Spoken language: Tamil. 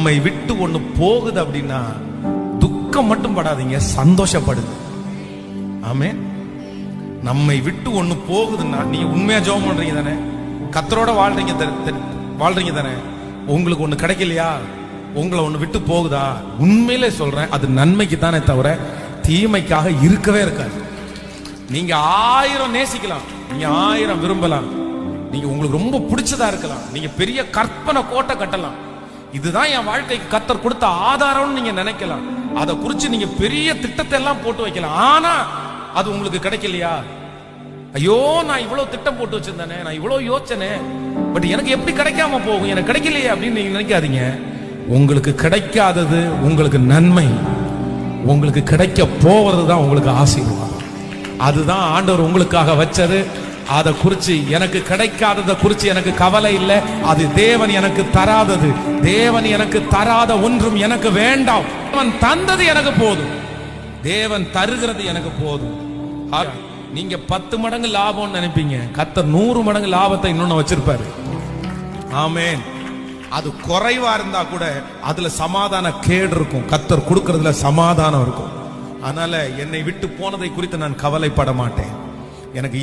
நம்மை விட்டு ஒண்ணு போகுது அப்படின்னா துக்கம் மட்டும் படாதீங்க, சந்தோஷப்படுது. ஆமென். நம்மை விட்டு ஒண்ணு போகுதுன்னா நீங்க உண்மையா ஜெபம் பண்றீங்க தானே, கர்த்தரோட வாழ்றீங்க தானே, உங்களுக்கு ஒண்ணு கிடைக்கலையா, உங்களை ஒண்ணு விட்டு போகுதா, உண்மையிலே சொல்றேன் அது நன்மைக்கு தானே தவிர தீமைக்காக இருக்கவே இருக்காது. நீங்க 1000 நேசிக்கலாம், நீங்க 1000 விரும்பலாம், நீங்க உங்களுக்கு ரொம்ப பிடிச்சதா இருக்கலாம், நீங்க பெரிய கற்பனை கோட்டை கட்டலாம், இதுதான் என் வாழ்க்கைக்கு கர்த்தர் கொடுத்த ஆதாரம்னு நீங்க நினைக்கலாம், அதை குறிச்சு நீங்க பெரிய திட்டத்தை எல்லாம் போட்டு வைக்கலாம். ஆனா அது உங்களுக்கு கிடைக்கலையா, ஐயோ நான் இவ்வளவு திட்டம் போட்டு வச்சிருந்தேனே, நான் இவ்வளவு யோசனை, பட் எனக்கு எப்படி கிடைக்காம போகும், எனக்கு கிடைக்கலையே அப்படின்னு நீங்க நினைக்காதீங்க. உங்களுக்கு கிடைக்காதது உங்களுக்கு நன்மை, உங்களுக்கு கிடைக்க போவது தான் உங்களுக்கு ஆசீர்வாதம். அதுதான் ஆண்டவர் உங்களுக்காக வச்சது. அதை குறிச்சு எனக்கு கிடைக்காததை குறிச்சு எனக்கு கவலை இல்லை. அது தேவன் எனக்கு தராதது, தேவன் எனக்கு தராத ஒன்றும் எனக்கு வேண்டாம். தேவன் தந்தது எனக்கு போதும், தேவன் தருகிறது எனக்கு போதும். நீங்க 10 மடங்கு லாபம் நினைப்பீங்க, கர்த்தர் 100 மடங்கு லாபத்தை இன்னொன்னு வச்சிருப்பாரு. ஆமென். அது குறைவா இருந்தா கூட அதுல சமாதான கேடு இருக்கும், கர்த்தர் கொடுக்கறதுல சமாதானம் இருக்கும். அதனால என்னை விட்டு போனதை குறித்து நான் கவலைப்பட மாட்டேன். எனக்கு